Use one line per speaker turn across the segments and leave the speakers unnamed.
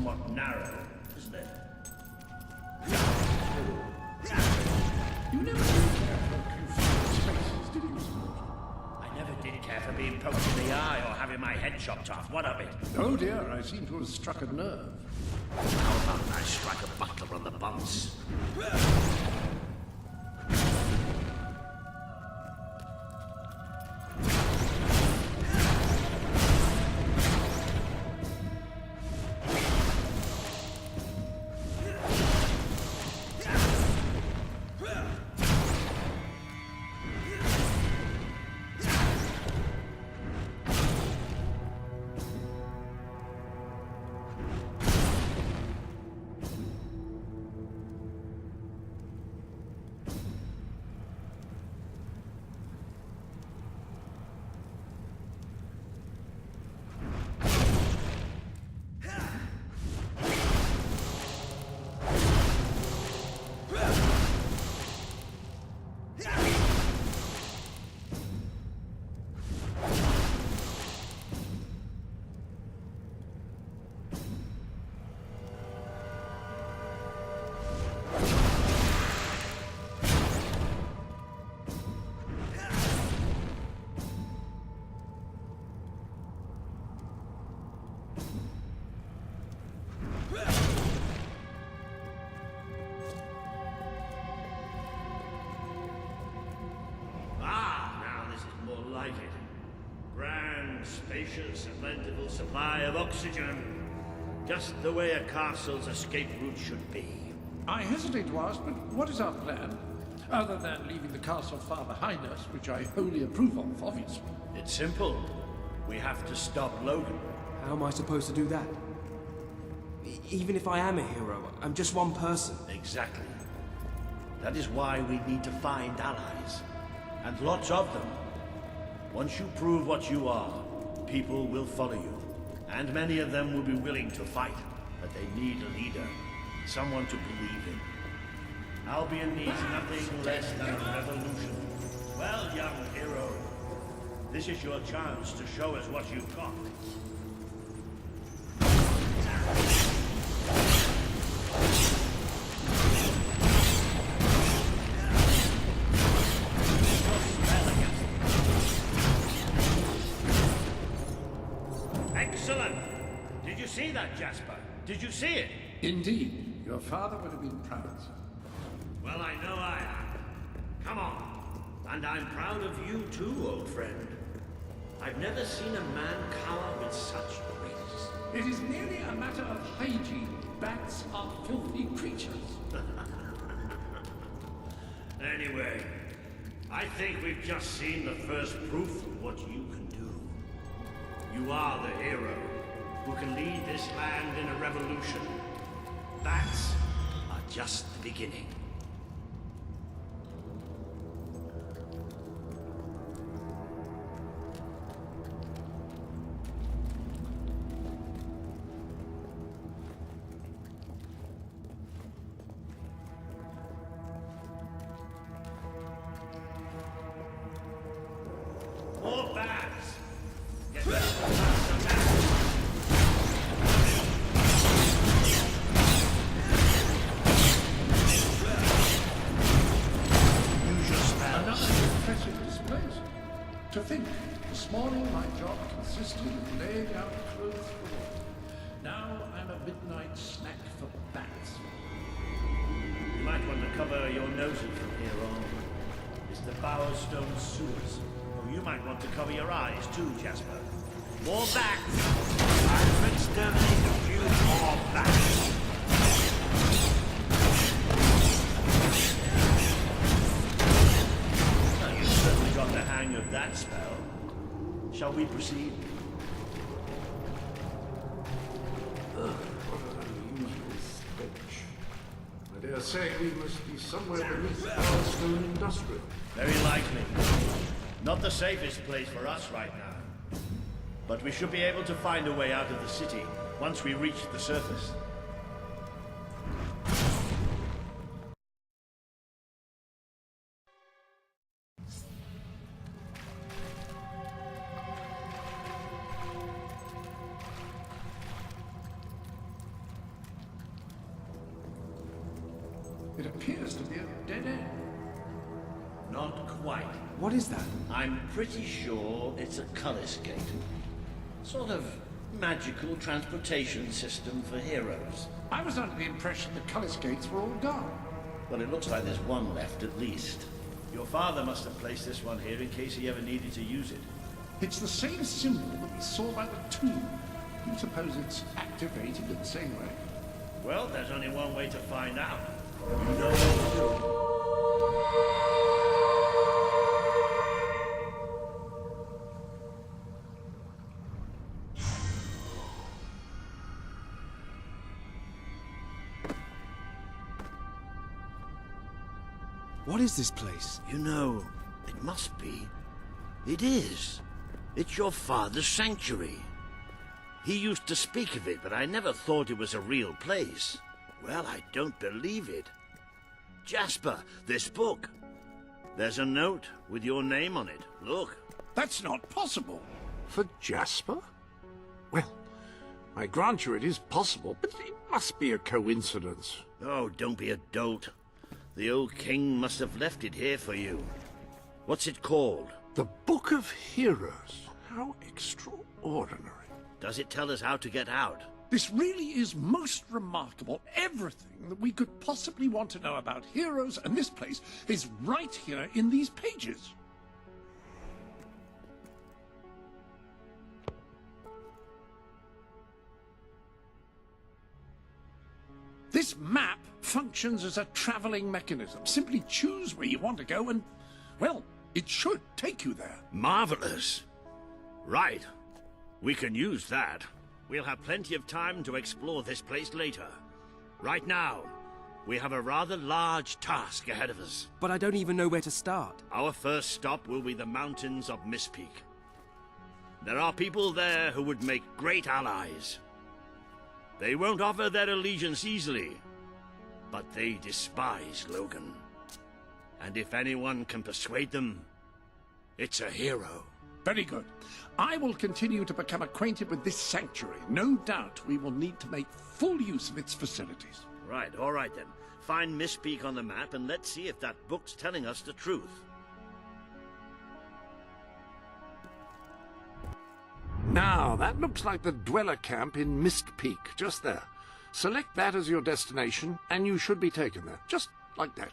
somewhat narrow, isn't it?
You never did care for confined spaces, did you, Mr. Morton?
I never did care for being poked in the eye or having my head chopped off. What of it?
Oh dear, I seem to have struck a nerve.
How about I strike a butler on the bumps? Grand, spacious, and plentiful supply of oxygen. Just the way a castle's escape route should be.
I hesitate to ask, but what is our plan? Other than leaving the castle far behind us, which I wholly approve of, obviously.
It's simple. We have to stop Logan.
How am I supposed to do that? Even if I am a hero, I'm just one person.
Exactly. That is why we need to find allies. And lots of them. Once you prove what you are, people will follow you. And many of them will be willing to fight. But they need a leader. Someone to believe in. Albion needs nothing less than a revolution. Well, young hero, this is your chance to show us what you've got. Excellent! Did you see that, Jasper? Did you see it?
Indeed. Your father would have been proud.
Well, I know I am. Come on. And I'm proud of you too, old friend. I've never seen a man cower with such grace.
It is merely a matter of hygiene. Bats are filthy creatures.
Anyway, I think we've just seen the first proof of what you can do. You are the hero who can lead this land in a revolution. Bats are just the beginning. More bats! Get ready for faster bats!
Impressive displays. To think, this morning my job consisted of laying out clothes for water. Now I'm a midnight snack for bats.
You might want to cover your noses from here on. It's the Bowerstone sewers. Or you might want to cover your eyes too, Jasper. More bats! Time to exterminate a few more bats! Got the hang of that spell. Shall we proceed?
What an unusual stench. I dare say we must be somewhere beneath Bowerstone Industrial.
Very likely. Not the safest place for us right now. But we should be able to find a way out of the city once we reach the surface.
It appears to be a dead end.
Not quite.
What is that?
I'm pretty sure it's a cullis gate. Sort of magical transportation system for heroes.
I was under the impression the Cullis gates were all gone.
Well, it looks like there's one left at least. Your father must have placed this one here in case he ever needed to use it.
It's the same symbol that we saw by the tomb. Do you suppose it's activated in the same way?
Well, there's only one way to find out. You know what to do.
What is this place?
You know, it must be. It is. It's your father's sanctuary. He used to speak of it, but I never thought it was a real place. Well, I don't believe it. Jasper, this book. There's a note with your name on it. Look.
That's not possible.
For Jasper? Well, I grant you it is possible, but it must be a coincidence.
Oh, don't be a dolt. The old king must have left it here for you. What's it called?
The Book of Heroes. How extraordinary.
Does it tell us how to get out?
This really is most remarkable. Everything that we could possibly want to know about heroes and this place is right here in these pages. This map functions as a traveling mechanism. Simply choose where you want to go and, well, it should take you there.
Marvelous. Right. We can use that. We'll have plenty of time to explore this place later. Right now, we have a rather large task ahead of us.
But I don't even know where to start.
Our first stop will be the mountains of Mistpeak. There are people there who would make great allies. They won't offer their allegiance easily, but they despise Logan. And if anyone can persuade them, it's a hero.
Very good. I will continue to become acquainted with this sanctuary. No doubt we will need to make full use of its facilities.
Right, all right then. Find Mistpeak on the map and let's see if that book's telling us the truth.
Now, that looks like the dweller camp in Mistpeak, just there. Select that as your destination, and you should be taken there, just like that.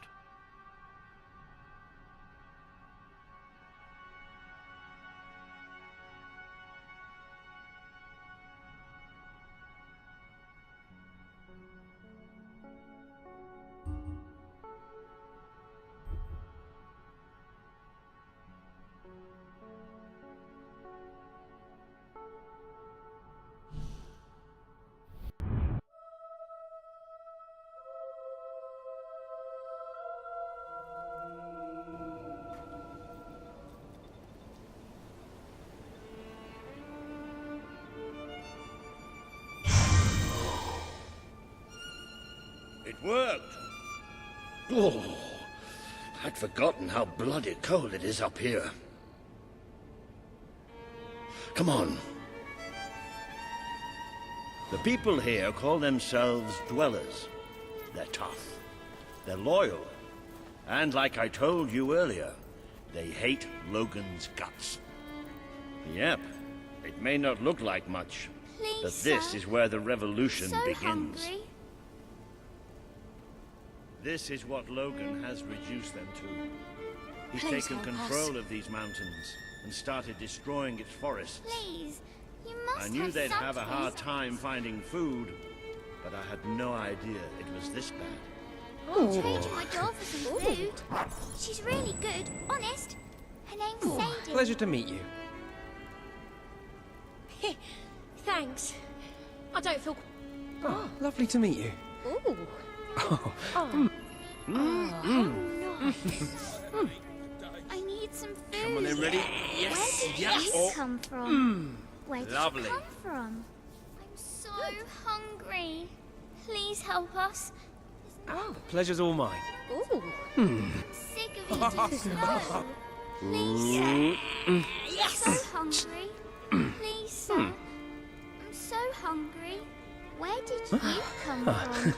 It worked. Oh, I'd forgotten how bloody cold it is up here. Come on. The people here call themselves dwellers. They're tough. They're loyal. And like I told you earlier, they hate Logan's guts. Yep, it may not look like much,
Please,
but this
sir.
is where the revolution
So
begins.
hungry.
This is what Logan has reduced them to. He's
Please
taken
help us.
control of these mountains and started destroying its forests.
Please, you must
I knew they'd have a
something.
hard time finding food, but I had no idea it was this bad.
I'll trade you my doll for some food. She's really good, honest. Her name's Sadie.
Pleasure to meet you.
Thanks. I don't feel...
Oh, lovely to meet you.
Ooh.
I need some food.
Come on then, ready?
Where did
yes.
you come from? Where did
Lovely.
you come from? I'm so hungry. Please help us.
The pleasure's all mine.
Ooh.
I'm sick of eating snow. Please, sir. I'm so hungry. Please, sir. I'm so hungry. Where did you come from?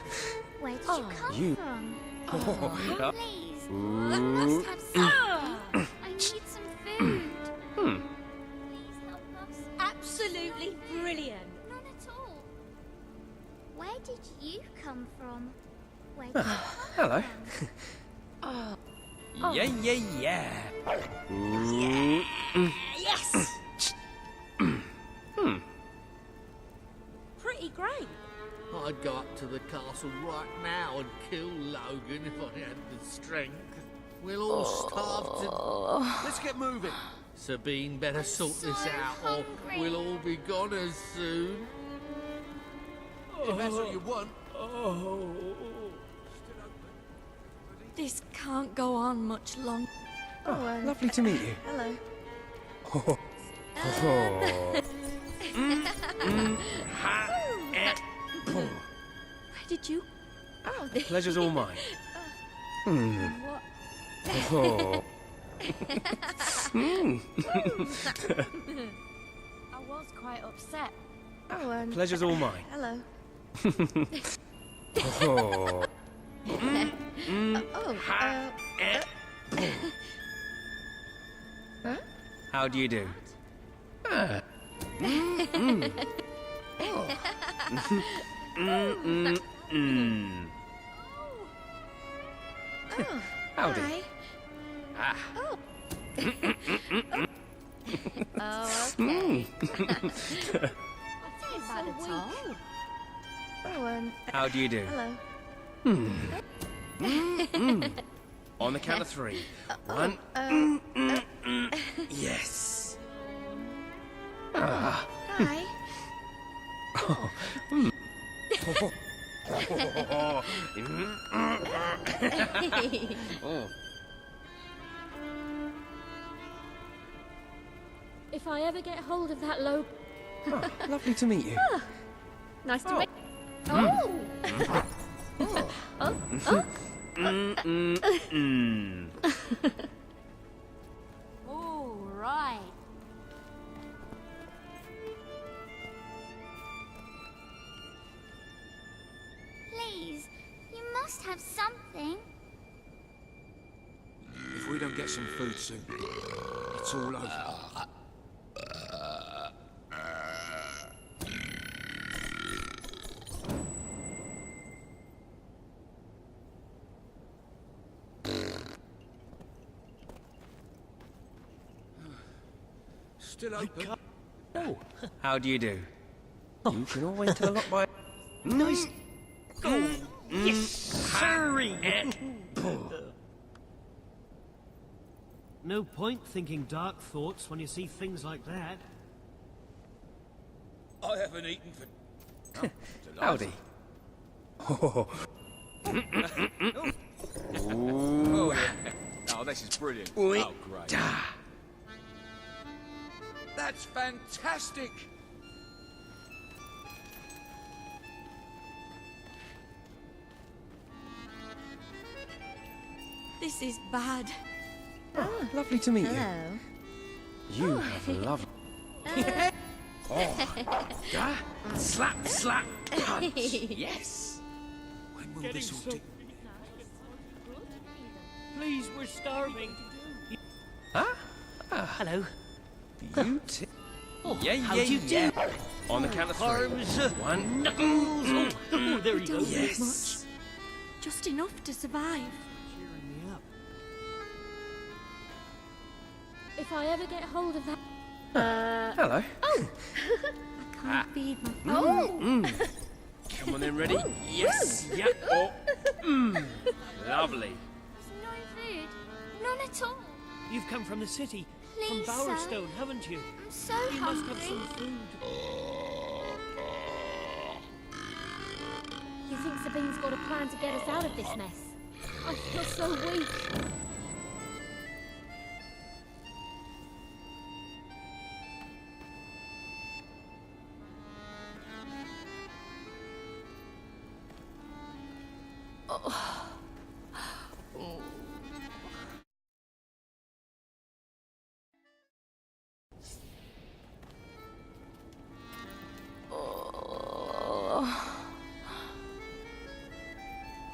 Where did you come from? Please, you must have some. I need some food. Please help us.
Absolutely brilliant.
None at all. Where did you come from? Where did you come
Hello.
from?
Yeah.
Yes! Pretty great.
I'd go up to the castle right now and kill Logan if I had the strength. We'll all starve to... Let's get moving. Sabine better sort
so
this out or
hungry.
we'll all be goners soon. If that's what you want.
This can't go on much longer.
Lovely to meet you.
Hello. Where did you? Oh,
Pleasure's all mine.
what? I was quite upset. Oh,
Pleasure's all mine.
hello.
How do you do? Howdy.
Hi. Oh, okay. Not bad at all. Oh,
How do you do?
hello.
On the count of 3. 1. Yes.
Hi.
If I ever get hold of that low...
Lovely to meet you.
Nice to meet... Oh!
All right. Please, you must have something.
If we don't get some food soon, it's all over.
Still open.
Oh, how do you do? You can always tell a lot by... Nice.
Yes, sirree! No point thinking dark thoughts when you see things like that.
I haven't eaten for...
Howdy.
Oh, this is brilliant. Oh, great. That's fantastic.
This is bad.
Lovely to meet you.
Hello.
You have lovely...
Slap, punch. Yes. When will this all do?
Please, we're starving.
Hello. You too.
How do you do?
On the count of 3.
Arms,
1.
knuckles. Oh, there you go.
Don't
Yes.
need much. Just enough to survive.
Cheering me up.
If I ever get hold of that...
Hello.
I can't feed my...
Come on then, ready? Yes. Yeah. Oh. Lovely.
There's no food. None at all.
You've come from the city,
Please,
from
sir.
Bowerstone, haven't you?
I'm so
You must have
hungry.
some food.
You think Sabine's got a plan to get us out of this mess? I feel so weak.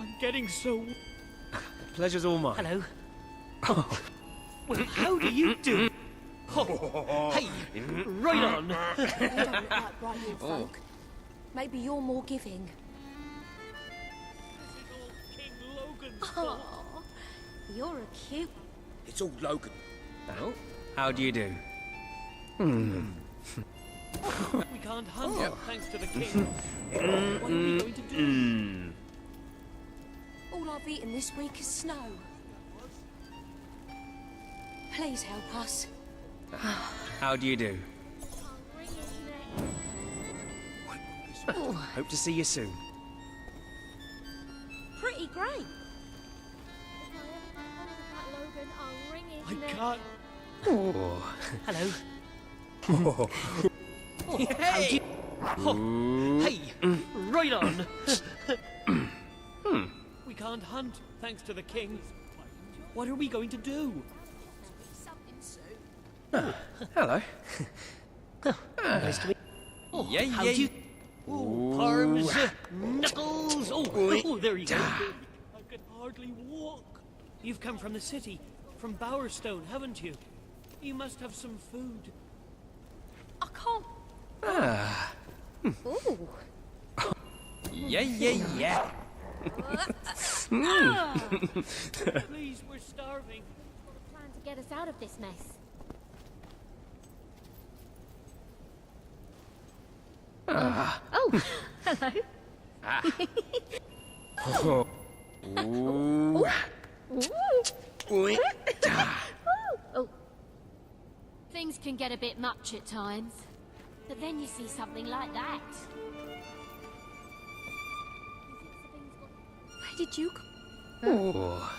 I'm getting so...
Pleasure's all mine.
Hello. Oh. Well, how do you do? Oh. Hey, right on.
You don't look like bright folk. Maybe you're more giving.
This is all King Logan's
Oh,
fault.
you're a cute...
It's all Logan.
Oh, how do you do?
We can't hunt thanks to the king. What are we going to do?
All I've eaten this week is snow. Please help us.
How do you do?
Oh,
Hope to see you soon.
pretty great.
Logan, I'll ring his
I
neck.
can't.
Oh.
Hello. Hey! Oh, hey! Right on! We can't hunt, thanks to the king. What are we going to do?
Hello.
Nice to meet you.
Yeah,
How
yeah.
do you... Oh, arms, knuckles. Oh, there you go. I can hardly walk. You've come from the city, from Bowerstone, haven't you? You must have some food.
I can't... Ooh.
Yeah, yeah, yeah.
Please, we're starving.
Got a plan to get us out of this mess.
Oh, hello.
Ooh. Ooh.
Oh. Things can get a bit much at times. But then you see something like that.
Where did you come...
Oh.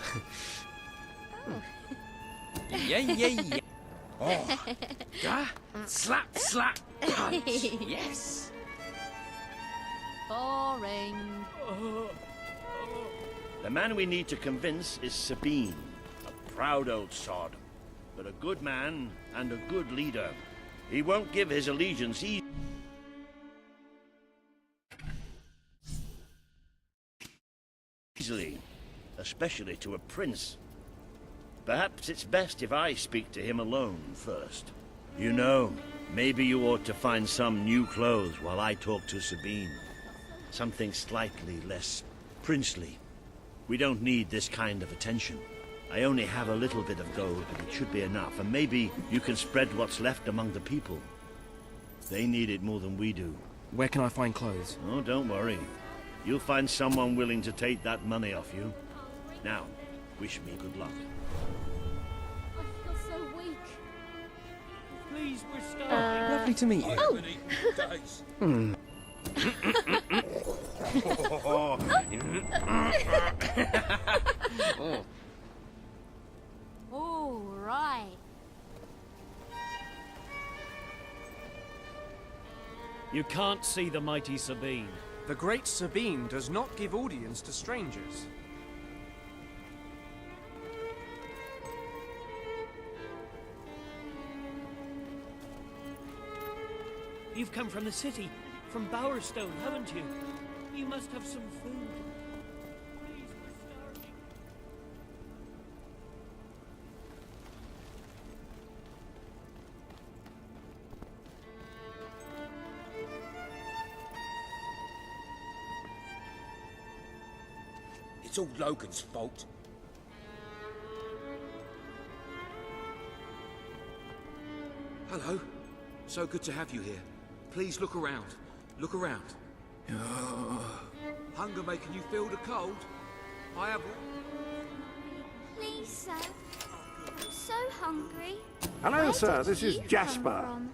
Yeah, yeah, yeah. Oh. Ah, slap, slap, punch. Yes.
Boring.
The man we need to convince is Sabine, a proud old sod, but a good man and a good leader. He won't give his allegiance easily, especially to a prince. Perhaps it's best if I speak to him alone first. You know, maybe you ought to find some new clothes while I talk to Sabine. Something slightly less princely. We don't need this kind of attention. I only have a little bit of gold, but it should be enough, and maybe you can spread what's left among the people. They need it more than we do.
Where can I find clothes?
Oh, don't worry. You'll find someone willing to take that money off you. Now, wish me good luck.
I feel so weak.
Please, we're starving.
Lovely to meet you.
Oh,
All right.
You can't see the mighty Sabine.
The great Sabine does not give audience to strangers.
You've come from the city, from Bowerstone, haven't you? You must have some food. Please, we're starving.
It's all Logan's fault. Hello. So good to have you here. Please look around. Look around. Hunger making you feel the cold? I have...
Please, sir. I'm so hungry.
Hello,
Where
sir.
did
This is
you come
Jasper.
from?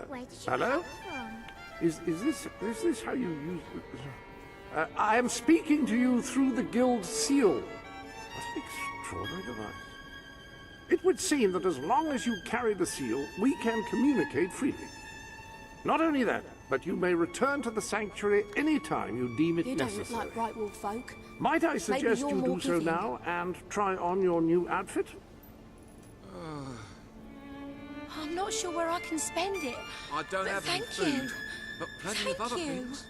Where did you
hello?
come from?
Is this how you use? I am speaking to you through the guild seal. What an extraordinary device. It would seem that as long as you carry the seal, we can communicate freely. Not only that, but you may return to the sanctuary any time you deem it
you don't
necessary.
look like bright wolf folk.
Might I suggest
you're
you
more
do so
giving.
now and try on your new outfit?
I'm not sure where I can spend it.
I don't
But
have any
thank
food,
you.
but plenty of
Thank
other
you.
things.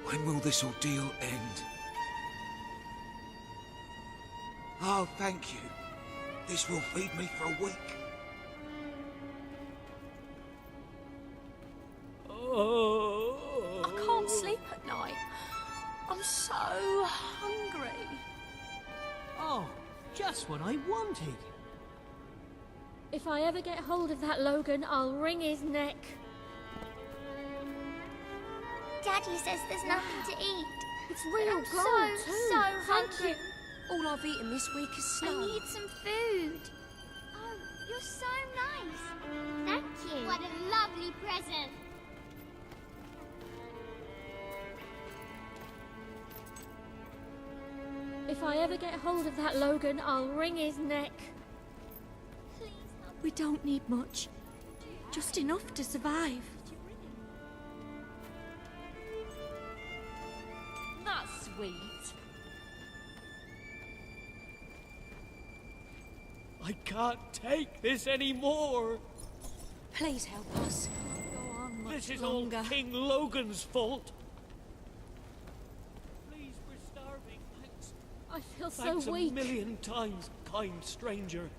When will this ordeal end? Oh, thank you. This will feed me for a week.
I can't sleep at night. I'm so hungry.
Oh, just what I wanted.
If I ever get hold of that Logan, I'll wring his neck.
Daddy says there's nothing to eat.
It's real
I'm
gold,
so
too. Thank
hungry.
you.
All I've eaten this week is
I
snow.
need some food. Oh, you're so nice. Thank you. What a lovely present.
If I ever get hold of that Logan, I'll wring his neck.
Please help.
We don't need much. Just enough to survive.
That's sweet.
I can't take this anymore.
Please help us. Go on much
This is
longer.
all King Logan's fault. Please, we're starving. Thanks.
I feel so
Thanks
weak.
a million times, kind stranger.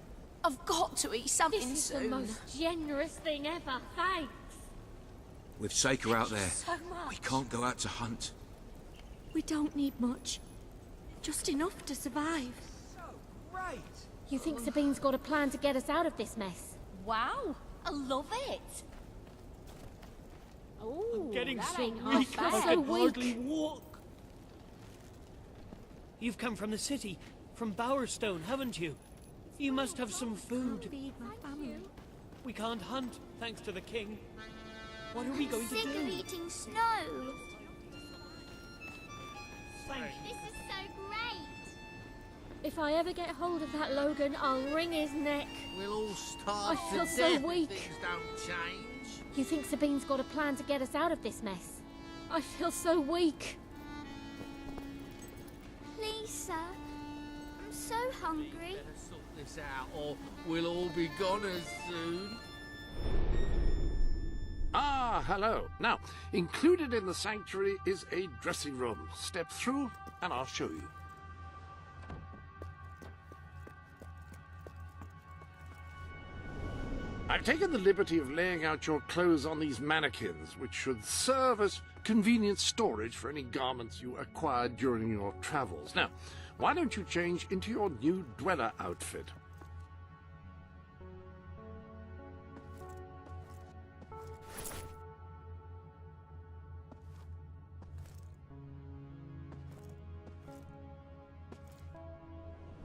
I've got to eat something
This is
soon.
the most generous thing ever. Thanks.
With Saker out there,
So much.
we can't go out to hunt.
We don't need much. Just enough to survive.
You think Sabine's got a plan to get us out of this mess?
Wow, I love it.
Oh,
Getting
that
so
ain't
weak,
half
I
bad.
can hardly walk. You've come from the city, from Bowerstone, haven't you? You must have some food.
Feed my family.
We can't hunt, thanks to the king. What are we going to
Sick of
do?
eating snow.
Thank you.
This is so great.
If I ever get hold of that Logan, I'll wring his neck.
We'll all starve
I
to
feel so
death
weak.
if things don't change.
You think Sabine's got a plan to get us out of this mess? I feel so weak.
Please, sir. I'm so hungry.
Better sort this out, or we'll all be goners soon.
Ah, hello. Now, included in the sanctuary is a dressing room. Step through and I'll show you. I've taken the liberty of laying out your clothes on these mannequins, which should serve as convenient storage for any garments you acquired during your travels. Now, why don't you change into your new dweller outfit?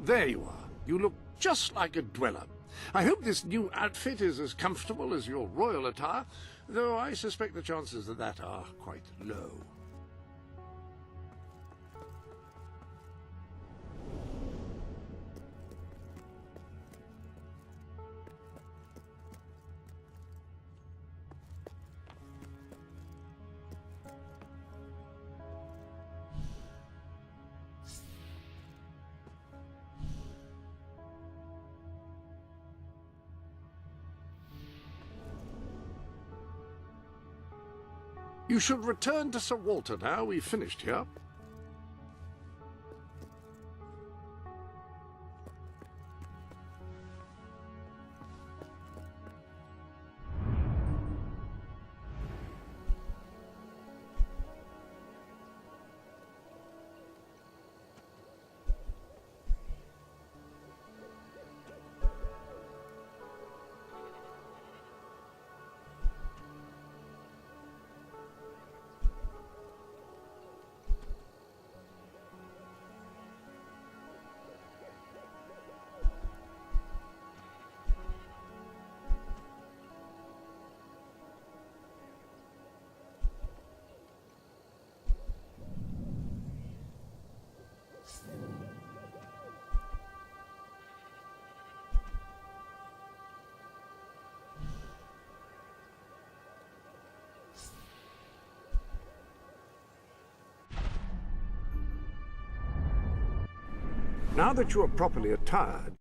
There you are. You look just like a dweller. I hope this new outfit is as comfortable as your royal attire, though I suspect the chances of that are quite low. You should return to Sir Walter now we've finished here. Now that you are properly attired,